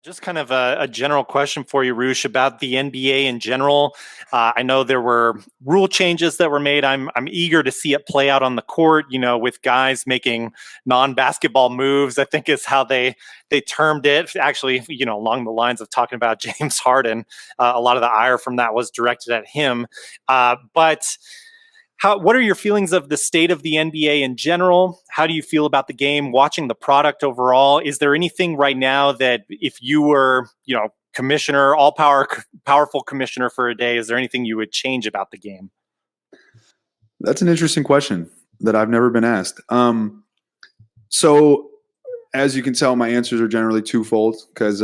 Just kind of a general question for you, Roosh, about the NBA in general. I know there were rule changes that were made. I'm eager to see it play out on the court. With guys making non-basketball moves, I think is how they termed it. Actually, along the lines of talking about James Harden, a lot of the ire from that was directed at him. But what are your feelings of the state of the NBA in general? How do you feel about the game, watching the product overall? Is there anything right now that if you were, commissioner, powerful commissioner for a day, is there anything you would change about the game? That's an interesting question that I've never been asked. So as you can tell, my answers are generally twofold because,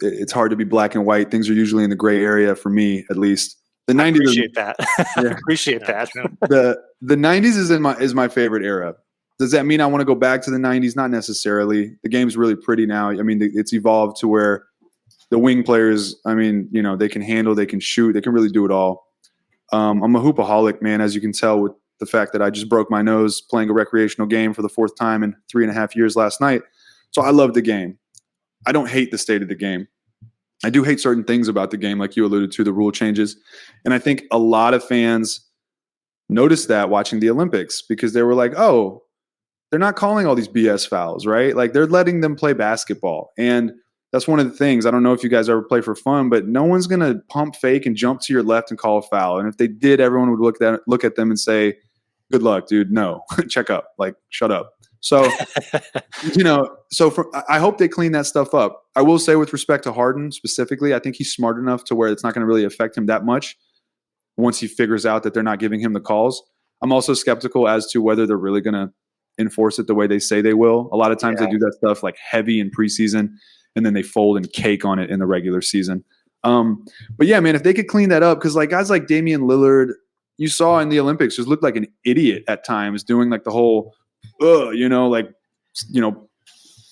it's hard to be black and white. Things are usually in the gray area for me, at least. The 90s appreciate that. Yeah. Appreciate that. The 90s is my favorite era. Does that mean I want to go back to the 90s? Not necessarily. The game's really pretty now. I mean, it's evolved to where the wing players, they can handle, they can shoot, they can really do it all. I'm a hoopaholic, man, as you can tell with the fact that I just broke my nose playing a recreational game for the fourth time in 3.5 years last night. So I love the game. I don't hate the state of the game. I do hate certain things about the game, like you alluded to, the rule changes. And I think a lot of fans noticed that watching the Olympics because they were like, oh, they're not calling all these BS fouls, right? Like they're letting them play basketball. And that's one of the things. I don't know if you guys ever play for fun, but no one's going to pump fake and jump to your left and call a foul. And if they did, everyone would look at them and say, good luck, dude. No, check up, like shut up. So, I hope they clean that stuff up. I will say with respect to Harden specifically, I think he's smart enough to where it's not going to really affect him that much once he figures out that they're not giving him the calls. I'm also skeptical as to whether they're really going to enforce it the way they say they will. A lot of times they do that stuff like heavy in preseason and then they fold and cake on it in the regular season. But yeah, man, if they could clean that up, because like guys like Damian Lillard, you saw in the Olympics, just looked like an idiot at times doing like the whole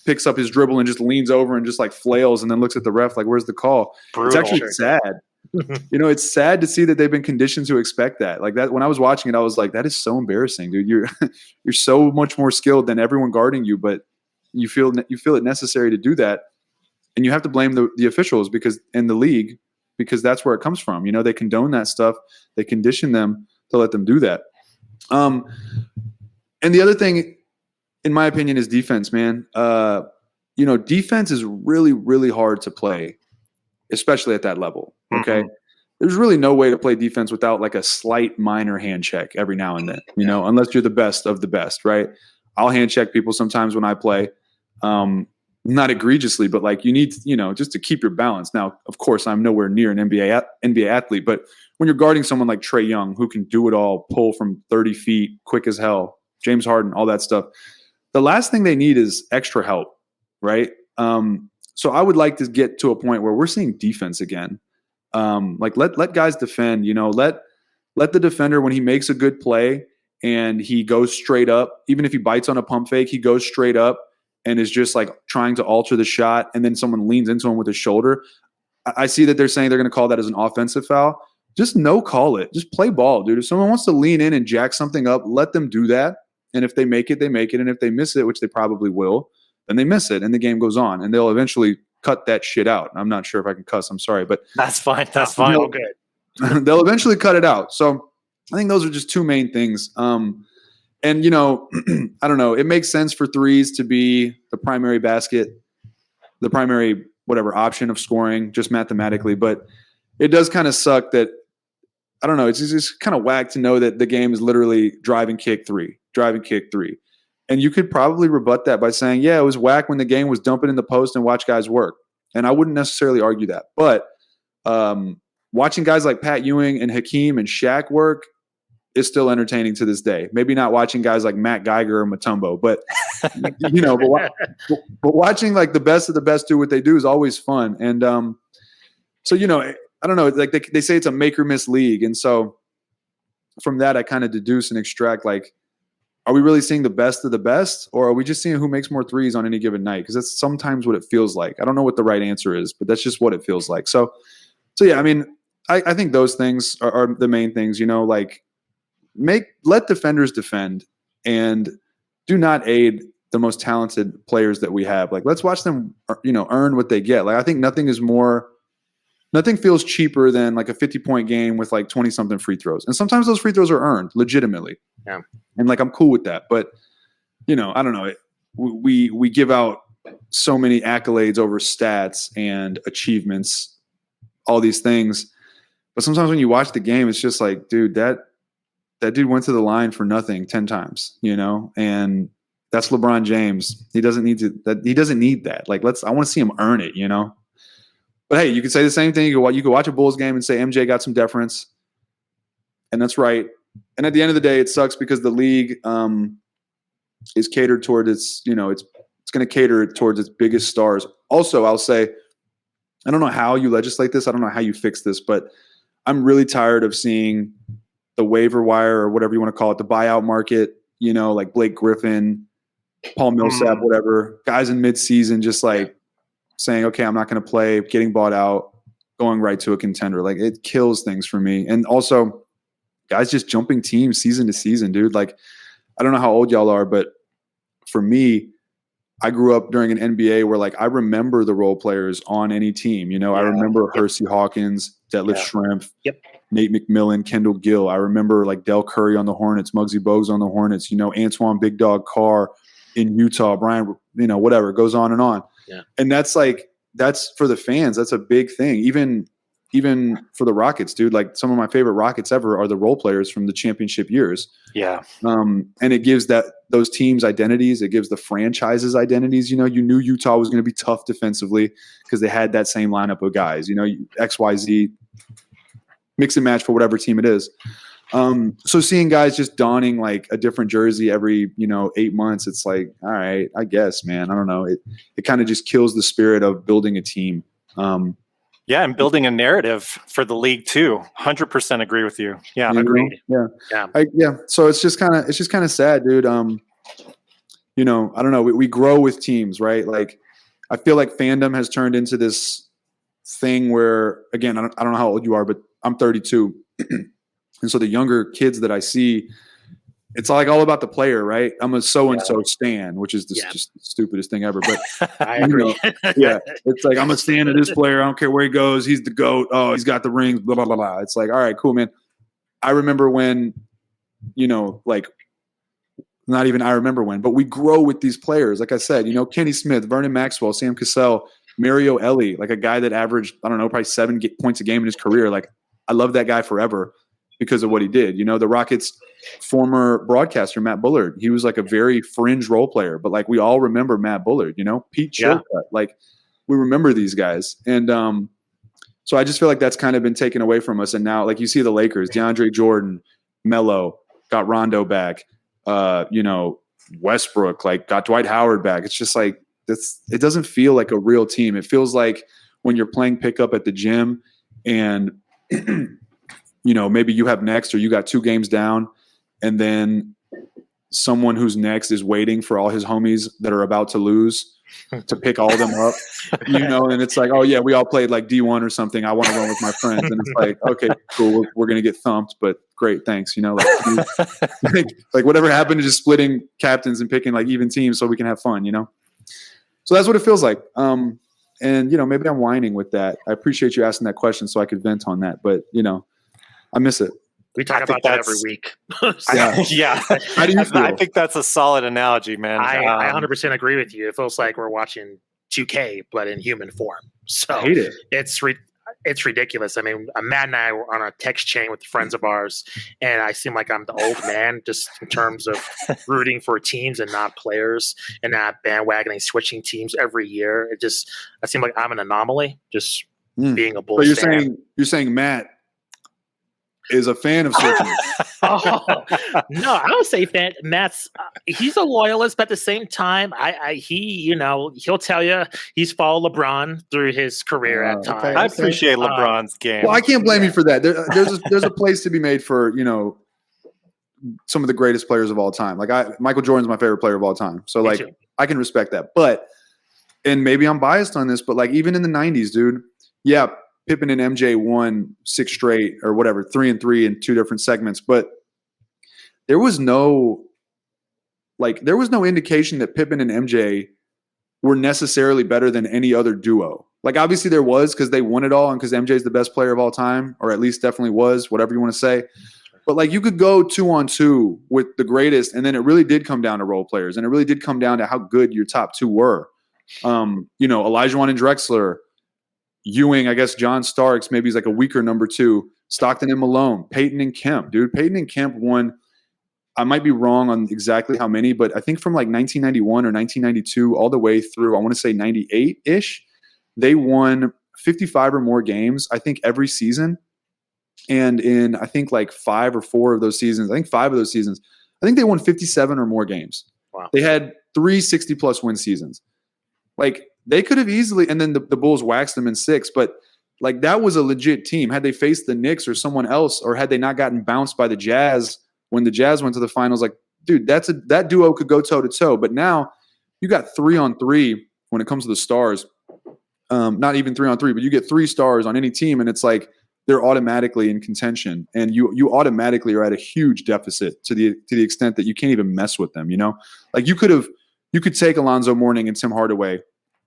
picks up his dribble and just leans over and just like flails and then looks at the ref like, where's the call? Brutal. It's actually sad. It's sad to see that they've been conditioned to expect that. Like that, when I was watching it, I was like, that is so embarrassing, dude. You're so much more skilled than everyone guarding you, but you feel it necessary to do that. And you have to blame the officials in the league, because that's where it comes from. They condone that stuff. They condition them to let them do that. And the other thing, in my opinion, is defense, man. Defense is really, really hard to play, especially at that level. Okay. Mm-hmm. There's really no way to play defense without like a slight minor hand check every now and then, unless you're the best of the best, right? I'll hand check people sometimes when I play, not egregiously, but like you need, just to keep your balance. Now, of course, I'm nowhere near an NBA athlete, but when you're guarding someone like Trae Young, who can do it all, pull from 30 feet, quick as hell, James Harden, all that stuff, the last thing they need is extra help, right? So I would like to get to a point where we're seeing defense again. Like let guys defend, let the defender, when he makes a good play and he goes straight up, even if he bites on a pump fake, he goes straight up and is just like trying to alter the shot, and then someone leans into him with his shoulder. I see that they're saying they're going to call that as an offensive foul. Just no call it. Just play ball, dude. If someone wants to lean in and jack something up, let them do that. And if they make it, they make it. And if they miss it, which they probably will, then they miss it and the game goes on, and they'll eventually cut that shit out. I'm not sure if I can cuss. I'm sorry, but that's fine. That's fine. All good. They'll eventually cut it out. So I think those are just two main things. And I don't know, it makes sense for threes to be the primary basket, the primary whatever option of scoring, just mathematically. But it does kind of suck that, I don't know, it's just kind of whack to know that the game is literally drive and kick three. And you could probably rebut that by saying, yeah, it was whack when the game was dumping in the post and watch guys work. And I wouldn't necessarily argue that. But watching guys like Pat Ewing and Hakeem and Shaq work is still entertaining to this day. Maybe not watching guys like Matt Geiger or Mutombo, but but watching like the best of the best do what they do is always fun. And so I don't know, like they say it's a make or miss league, and so from that I kind of deduce and extract, like, are we really seeing the best of the best, or are we just seeing who makes more threes on any given night? Because that's sometimes what it feels like. I don't know what the right answer is, but that's just what it feels like. So yeah, I mean, I think those things are the main things. Like let defenders defend, and do not aid the most talented players that we have. Like, let's watch them, earn what they get. Like, I think nothing feels cheaper than like a 50-point game with like 20 something free throws. And sometimes those free throws are earned legitimately. Yeah. And like, I'm cool with that. But, I don't know. We give out so many accolades over stats and achievements, all these things. But sometimes when you watch the game, it's just like, dude, that dude went to the line for nothing 10 times, and that's LeBron James. He doesn't need that. Like, I want to see him earn it, But hey, you could say the same thing. You could watch a Bulls game and say MJ got some deference, and that's right. And at the end of the day, it sucks because the league is catered toward its, it's going to cater towards its biggest stars. Also, I'll say, I don't know how you legislate this. I don't know how you fix this, but I'm really tired of seeing the waiver wire or whatever you want to call it, the buyout market, like Blake Griffin, Paul Millsap, whatever, guys in midseason just like saying, okay, I'm not going to play, getting bought out, going right to a contender. Like, it kills things for me. And also guys just jumping teams season to season, dude. Like, I don't know how old y'all are, but for me, I grew up during an NBA where like I remember the role players on any team. I remember Hersey Hawkins, Detlef Schrempf, Nate McMillan, Kendall Gill. I remember like Del Curry on the Hornets, Muggsy Bogues on the Hornets, Antoine Big Dog Carr in Utah, Brian, whatever, it goes on and on. Yeah. And that's for the fans. That's a big thing. Even for the Rockets, dude, like some of my favorite Rockets ever are the role players from the championship years. Yeah. And it gives those teams identities. It gives the franchises identities. You knew Utah was going to be tough defensively because they had that same lineup of guys, XYZ, mix and match for whatever team it is. So seeing guys just donning like a different jersey every, 8 months, it's like, all right, I guess, man, I don't know. It kind of just kills the spirit of building a team. Yeah, and building a narrative for the league too. 100% agree with you. Yeah, agreed. Yeah. So it's just kind of sad, dude. I don't know. We grow with teams, right? Like, I feel like fandom has turned into this thing where, again, I don't know how old you are, but I'm 32, and so the younger kids that I see, it's like all about the player, right? I'm a so-and-so stan, which is just the stupidest thing ever. But I agree. It's like, I'm a stan of this player. I don't care where he goes. He's the GOAT. Oh, he's got the rings, blah, blah, blah, blah. It's like, all right, cool, man. I remember when, like, not even I remember when, but we grow with these players. Like I said, Kenny Smith, Vernon Maxwell, Sam Cassell, Mario Ellie, like a guy that averaged, I don't know, probably 7 points a game in his career. Like, I love that guy forever because of what he did. The Rockets' former broadcaster, Matt Bullard, he was like a very fringe role player, but like we all remember Matt Bullard, Pete Chilcutt. Like, we remember these guys. And so I just feel like that's kind of been taken away from us. And now, like, you see the Lakers, DeAndre Jordan, Melo, got Rondo back, Westbrook, like, got Dwight Howard back. It's just like, it doesn't feel like a real team. It feels like when you're playing pickup at the gym and maybe you have next or you got 2 games down, and then someone who's next is waiting for all his homies that are about to lose to pick all of them up, and it's like, oh yeah, we all played like D1 or something. I want to run with my friends. And it's like, okay, cool. We're going to get thumped, but great. Thanks. Like whatever happened to just splitting captains and picking like even teams so we can have fun, So that's what it feels like. And maybe I'm whining with that. I appreciate you asking that question so I could vent on that, but I miss it. We talk about that every week. Yeah. How do you feel? I think that's a solid analogy, man. I 100% agree with you. It feels like we're watching 2K, but in human form. So I hate it. It's ridiculous. I mean, Matt and I were on a text chain with friends of ours, and I seem like I'm the old man just in terms of rooting for teams and not players, and not bandwagoning, switching teams every year. I seem like I'm an anomaly, just being a Bulls fan. You're saying Matt is a fan of switching. No, I would say Matt's he's a loyalist, but at the same time, he'll tell you he's followed LeBron through his career at times. I appreciate LeBron's game. Well, I can't blame you for that. There's a place to be made for some of the greatest players of all time. Like Michael Jordan's my favorite player of all time, so like I can respect that. But and maybe I'm biased on this, but like even in the '90s, dude, yeah. Pippen and MJ won 6 straight or whatever, 3 and 3 in 2 different segments. But there was no like there was no indication that Pippen and MJ were necessarily better than any other duo. Like obviously there was because they won it all and because MJ is the best player of all time, or at least definitely was, whatever you want to say. But like you could go 2-on-2 with the greatest, and then it really did come down to role players, and it really did come down to how good your top two were. Olajuwon and Drexler, Ewing, I guess John Starks, maybe he's like a weaker number two. Stockton and Malone, Peyton and Kemp, dude. Peyton and Kemp won. I might be wrong on exactly how many, but I think from like 1991 or 1992 all the way through, I want to say 98-ish, they won 55 or more games, I think, every season. And in, I think, like 5 or 4 of those seasons, I think 5 of those seasons, I think they won 57 or more games. Wow. They had 3 60-plus win seasons. Like, they could have easily, and then the Bulls waxed them in 6, but like that was a legit team. Had they faced the Knicks or someone else, or had they not gotten bounced by the Jazz when the Jazz went to the finals, like, dude, that duo could go toe-to-toe. But now you got 3-on-3 when it comes to the stars. Not even 3-on-3, but you get 3 stars on any team, and it's like they're automatically in contention, and you automatically are at a huge deficit to the extent that you can't even mess with them. Like you could take Alonzo Mourning and Tim Hardaway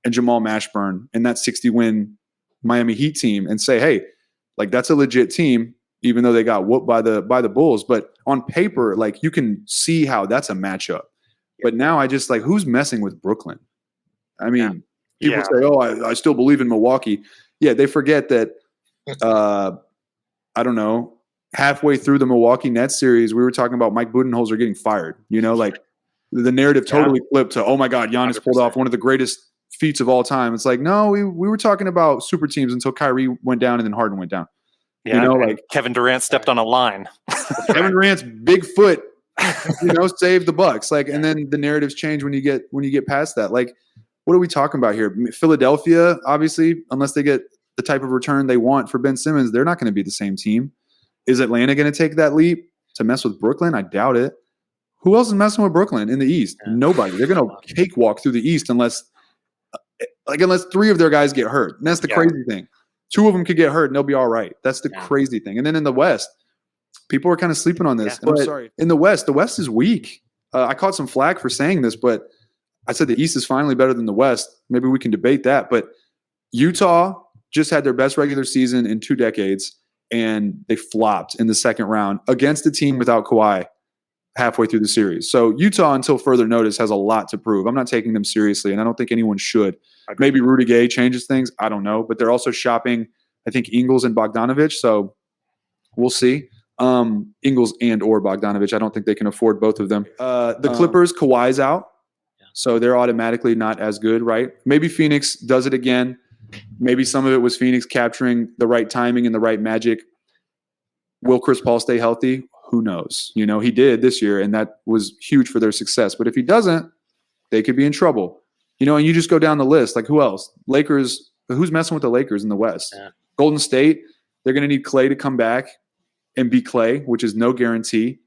and Jamal Mashburn and that 60-win Miami Heat team and say, hey, like that's a legit team, even though they got whooped by the Bulls. But on paper, like you can see how that's a matchup. But now I just like, who's messing with Brooklyn? I mean, people say, oh, I still believe in Milwaukee. Yeah, they forget that, I don't know, halfway through the Milwaukee Nets series, we were talking about Mike Budenholzer getting fired. Like the narrative totally flipped to, oh my God, Giannis 100%. pulled off one of the greatest feats of all time. It's like, no, we were talking about super teams until Kyrie went down and then Harden went down. Yeah, like Kevin Durant stepped on a line. Kevin Durant's big foot, saved the Bucks. Like, and then the narratives change when you get past that. Like, what are we talking about here? Philadelphia, obviously, unless they get the type of return they want for Ben Simmons, they're not going to be the same team. Is Atlanta going to take that leap to mess with Brooklyn? I doubt it. Who else is messing with Brooklyn in the East? Yeah. Nobody. They're going to cakewalk through the East unless 3 of their guys get hurt. And that's the crazy thing. 2 of them could get hurt and they'll be all right. That's the crazy thing. And then in the West, people are kind of sleeping on this. I'm sorry. In the West is weak. I caught some flack for saying this, but I said the East is finally better than the West. Maybe we can debate that. But Utah just had their best regular season in 2 decades, and they flopped in the second round against a team without Kawhi halfway through the series. So Utah, until further notice, has a lot to prove. I'm not taking them seriously, and I don't think anyone should. Maybe Rudy Gay changes things. I don't know. But they're also shopping, I think, Ingles and Bogdanovich. So we'll see. Ingles and or Bogdanovich. I don't think they can afford both of them. The Clippers, Kawhi's out. So they're automatically not as good, right? Maybe Phoenix does it again. Maybe some of it was Phoenix capturing the right timing and the right magic. Will Chris Paul stay healthy? Who knows? He did this year, and that was huge for their success. But if he doesn't, they could be in trouble. And you just go down the list. Like, who else? Lakers. Who's messing with the Lakers in the West? Yeah. Golden State. They're going to need Klay to come back and be Klay, which is no guarantee.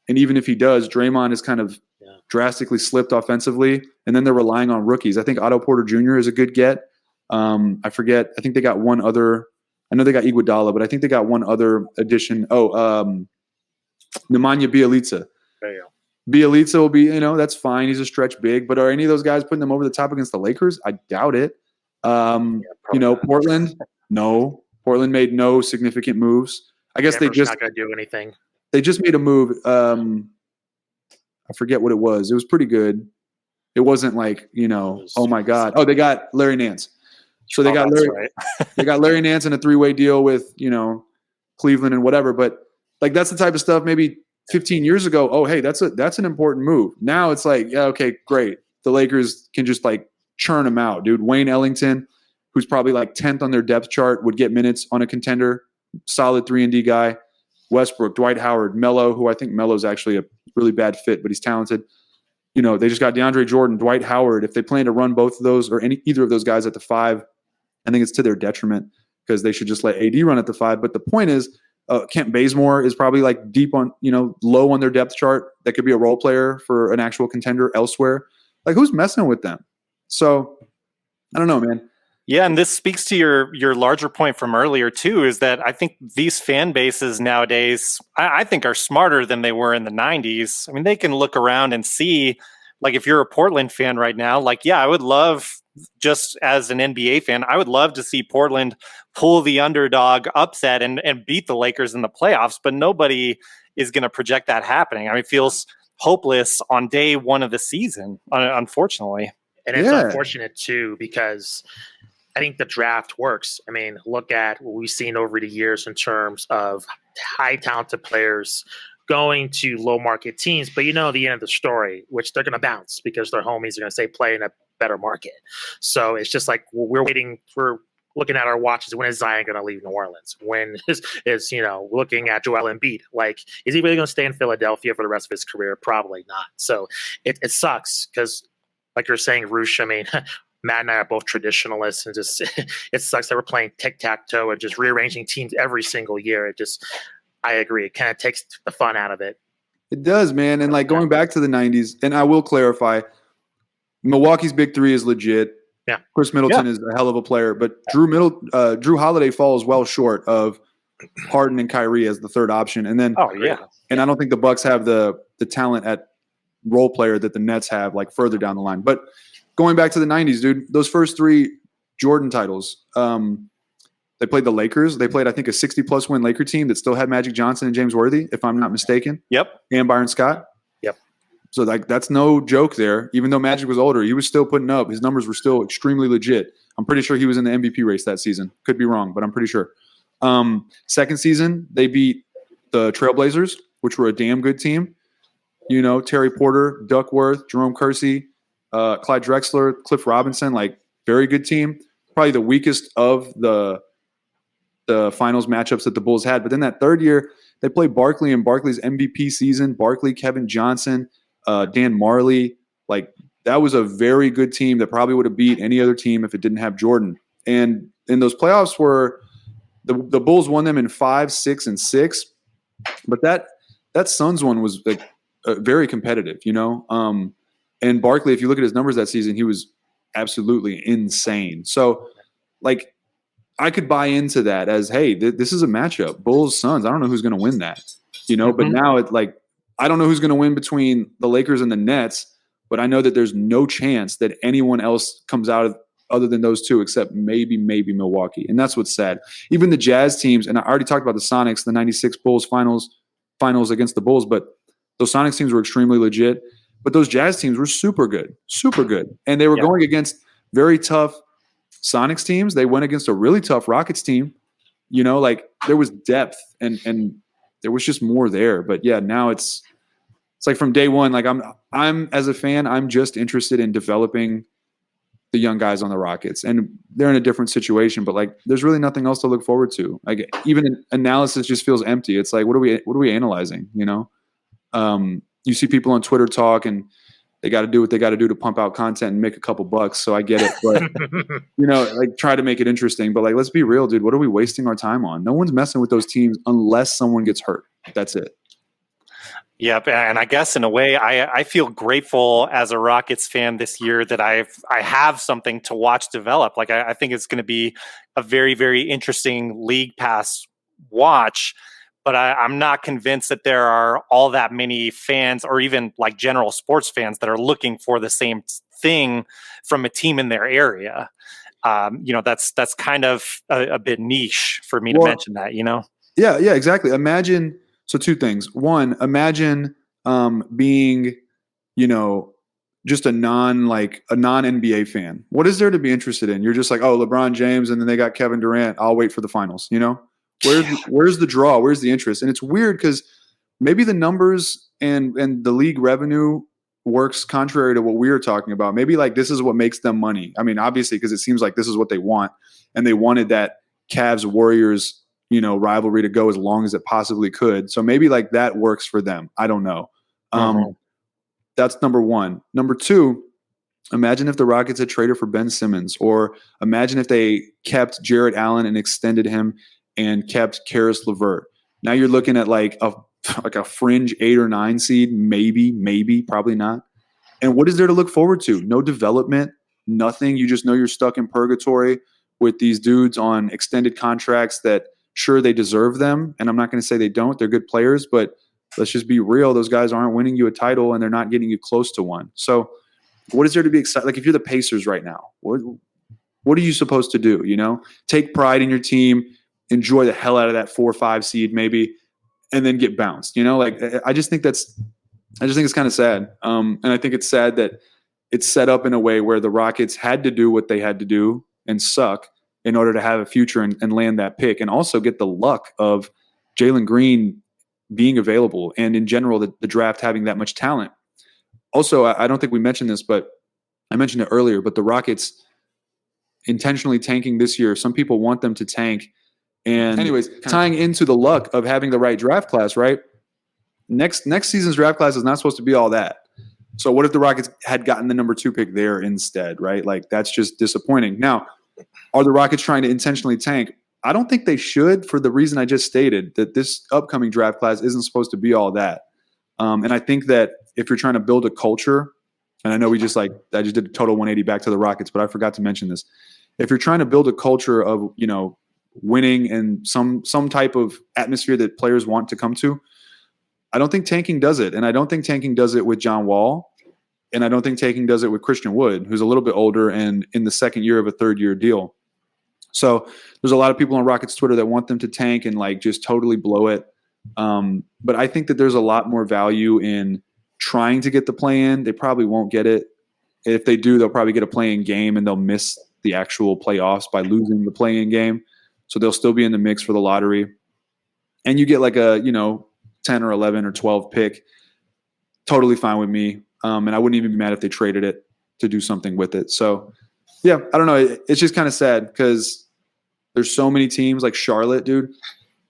And even if he does, Draymond is kind of drastically slipped offensively. And then they're relying on rookies. I think Otto Porter Jr. is a good get. I forget. I think they got one other. I know they got Iguodala, but I think they got one other addition. Nemanja Bjelica. There you go. Bjelica will be, that's fine. He's a stretch big. But are any of those guys putting them over the top against the Lakers? I doubt it. Portland? No. Portland made no significant moves. I guess Denver's not going to do anything. They just made a move. I forget what it was. It was pretty good. It wasn't like, oh my God. Oh, they got Larry Nance. So they got Larry Nance in a 3-way deal with, Cleveland and whatever. But like, that's the type of stuff maybe 15 years ago. Oh, hey, that's an important move. Now it's like, yeah, okay, great. The Lakers can just like churn them out, dude. Wayne Ellington, who's probably like 10th on their depth chart, would get minutes on a contender. Solid 3-and-D guy. Westbrook, Dwight Howard, Melo, who I think Melo's actually a really bad fit, but he's talented. They just got DeAndre Jordan, Dwight Howard. If they plan to run both of those or either of those guys at the 5, I think it's to their detriment because they should just let AD run at the 5. But the point is, Kent Bazemore is probably like deep on, low on their depth chart. That could be a role player for an actual contender elsewhere. Like, who's messing with them? So I don't know, man. Yeah, and this speaks to your larger point from earlier too, is that I think these fan bases nowadays, I think, are smarter than they were in the 90s. I mean, they can look around and see, like, if you're a Portland fan right now, like, yeah, I would love, just as an NBA fan, I would love to see Portland pull the underdog upset and beat the Lakers in the playoffs, but nobody is going to project that happening. I mean, it feels hopeless on day one of the season, unfortunately. And it's unfortunate too, because I think the draft works. I mean, look at what we've seen over the years in terms of high talented players going to low market teams, but the end of the story, which they're going to bounce because their homies are going to say play in a better market. So it's just like we're looking at our watches. When is Zion going to leave New Orleans? When is looking at Joel Embiid? Like, is he really going to stay in Philadelphia for the rest of his career? Probably not. So it sucks because, like you're saying, Roosh, I mean, Matt and I are both traditionalists, and just it sucks that we're playing tic-tac-toe and just rearranging teams every single year. I agree. It kind of takes the fun out of it. It does, man. And like going back to the 90s, and I will clarify, Milwaukee's big three is legit. Yeah. Chris Middleton is a hell of a player, but Drew Holiday falls well short of Harden and Kyrie as the third option. And then, and I don't think the Bucks have the talent at role player that the Nets have, like, further down the line. But going back to the 90s, dude, those first three Jordan titles, they played the Lakers. They played, I think, a 60-plus win Laker team that still had Magic Johnson and James Worthy, if I'm not mistaken. Yep. And Byron Scott. Yep. So, like, that's no joke there. Even though Magic was older, he was still putting up. His numbers were still extremely legit. I'm pretty sure he was in the MVP race that season. Could be wrong, but I'm pretty sure. Second season, they beat the Trailblazers, which were a damn good team. Terry Porter, Duckworth, Jerome Kersey, Clyde Drexler, Cliff Robinson, like, very good team. Probably the weakest of the finals matchups that the Bulls had. But then that third year, they played Barkley in Barkley's MVP season. Barkley, Kevin Johnson, Dan Marley. Like, that was a very good team that probably would have beat any other team if it didn't have Jordan. And in those playoffs were the Bulls won them in 5, 6, and 6. But that Suns one was like very competitive, and Barkley, if you look at his numbers that season, he was absolutely insane. So, like, I could buy into that as, hey, this is a matchup. Bulls, Suns. I don't know who's going to win that, But now it's like, I don't know who's going to win between the Lakers and the Nets, but I know that there's no chance that anyone else comes out of other than those two, except maybe Milwaukee. And that's what's sad. Even the Jazz teams, and I already talked about the Sonics, the 96 Bulls finals against the Bulls, but those Sonics teams were extremely legit. But those Jazz teams were super good. And they were going against very tough Sonics teams. They went against a really tough Rockets team. Like, there was depth and there was just more there. But yeah, now it's like from day one, like I'm as a fan, I'm just interested in developing the young guys on the Rockets. And they're in a different situation, but like there's really nothing else to look forward to. Like, even analysis just feels empty. It's like, what are we analyzing, You see people on Twitter talk, and they got to do what they got to do to pump out content and make a couple bucks. So I get it, but like, try to make it interesting. But like, let's be real, dude. What are we wasting our time on? No one's messing with those teams unless someone gets hurt. That's it. Yep, and I guess in a way, I feel grateful as a Rockets fan this year that I have something to watch develop. Like, I think it's going to be a very, very interesting league pass watch. But I'm not convinced that there are all that many fans, or even like general sports fans, that are looking for the same thing from a team in their area. That's kind of a bit niche for me to mention that. Yeah, exactly. Imagine. So two things. One, imagine being, just a non-NBA fan. What is there to be interested in? You're just like, oh, LeBron James, and then they got Kevin Durant. I'll wait for the finals. Where's the draw? Where's the interest? And it's weird because maybe the numbers and the league revenue works contrary to what we were talking about. Maybe like this is what makes them money. I mean, obviously, because it seems like this is what they want, and they wanted that Cavs Warriors, rivalry to go as long as it possibly could. So maybe like that works for them. I don't know. That's number one. Number two, imagine if the Rockets had traded for Ben Simmons, or imagine if they kept Jarrett Allen and extended him and kept Karis LeVert. Now you're looking at like a fringe 8 or 9 seed, maybe, probably not. And what is there to look forward to? No development, nothing. You just know you're stuck in purgatory with these dudes on extended contracts that sure they deserve them. And I'm not going to say they don't. They're good players, but let's just be real. Those guys aren't winning you a title and they're not getting you close to one. So what is there to be excited? Like if you're the Pacers right now, what are you supposed to do? You know, take pride in your team, enjoy the hell out of that 4 or 5 seed maybe, and then get bounced. You know, like I just think it's kind of sad. And I think it's sad that it's set up in a way where the Rockets had to do what they had to do and suck in order to have a future and land that pick, and also get the luck of Jalen Green being available and in general the draft having that much talent. Also, I don't think we mentioned this, but I mentioned it earlier, but the Rockets intentionally tanking this year. Some people want them to tank. And anyways, tying into the luck of having the right draft class, right? Next season's draft class is not supposed to be all that. So what if the Rockets had gotten the number 2 pick there instead, right? Like that's just disappointing. Now, are the Rockets trying to intentionally tank? I don't think they should, for the reason I just stated, that this upcoming draft class isn't supposed to be all that. And I think that if you're trying to build a culture, and I know I just did a total 180 back to the Rockets, but I forgot to mention this. If you're trying to build a culture of, you know, winning and some type of atmosphere that players want to come to, I don't think tanking does it. And I don't think tanking does it with John Wall. And I don't think tanking does it with Christian Wood, who's a little bit older and in the second year of a third-year deal. So there's a lot of people on Rockets Twitter that want them to tank and like just totally blow it. But I think that there's a lot more value in trying to get the play-in. They probably won't get it. If they do, they'll probably get a play-in game and they'll miss the actual playoffs by losing the play-in game. So they'll still be in the mix for the lottery. And you get like a, you know, 10 or 11 or 12 pick. Totally fine with me. And I wouldn't even be mad if they traded it to do something with it. So, yeah, I don't know. It's just kind of sad because there's so many teams like Charlotte, dude.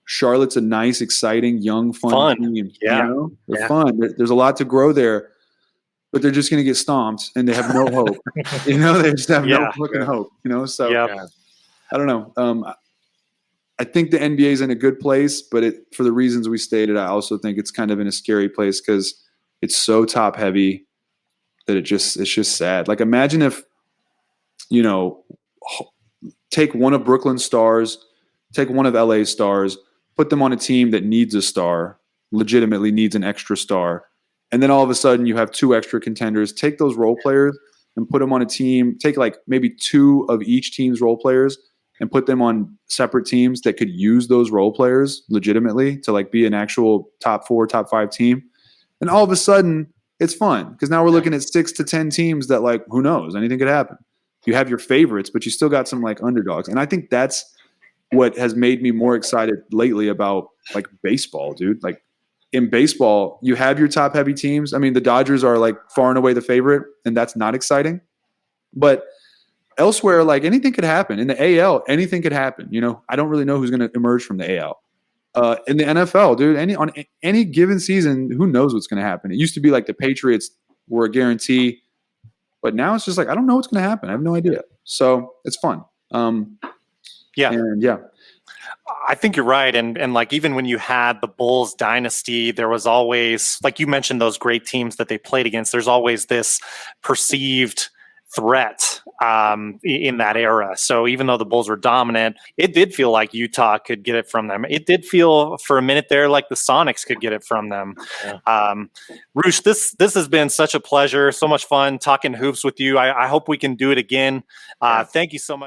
Charlotte's a nice, exciting, young, fun team. Yeah. You know? They're fun. There's a lot to grow there, but they're just going to get stomped and they have no hope. You know, they just have no fucking hope, you know? So, I don't know. I think the NBA is in a good place, but for the reasons we stated, I also think it's kind of in a scary place because it's so top heavy that it's just sad. Like imagine if, you know, take one of Brooklyn's stars, take one of LA's stars, put them on a team that needs a star, legitimately needs an extra star. And then all of a sudden you have 2 extra contenders. Take those role players and put them on a team. Take like maybe 2 of each team's role players and put them on separate teams that could use those role players legitimately to like be an actual top 4, top 5 team. And all of a sudden, it's fun because now we're looking at 6 to 10 teams that, like, who knows? Anything could happen. You have your favorites, but you still got some, like, underdogs. And I think that's what has made me more excited lately about, like, baseball, dude. Like, in baseball, you have your top-heavy teams. I mean, the Dodgers are, like, far and away the favorite, and that's not exciting. But elsewhere, like, anything could happen. In the AL, anything could happen. You know, I don't really know who's going to emerge from the AL. In the NFL, dude, on any given season, who knows what's going to happen? It used to be like the Patriots were a guarantee, but now it's just like I don't know what's going to happen. I have no idea. So it's fun. I think you're right. And like even when you had the Bulls dynasty, there was always, like you mentioned, those great teams that they played against. There's always this perceived threat in that era. So even though the Bulls were dominant, it did feel like Utah could get it from them. It did feel for a minute there like the Sonics could get it from them. Roosh, this has been such a pleasure, so much fun talking hoops with you. I hope we can do it again. Thank you so much.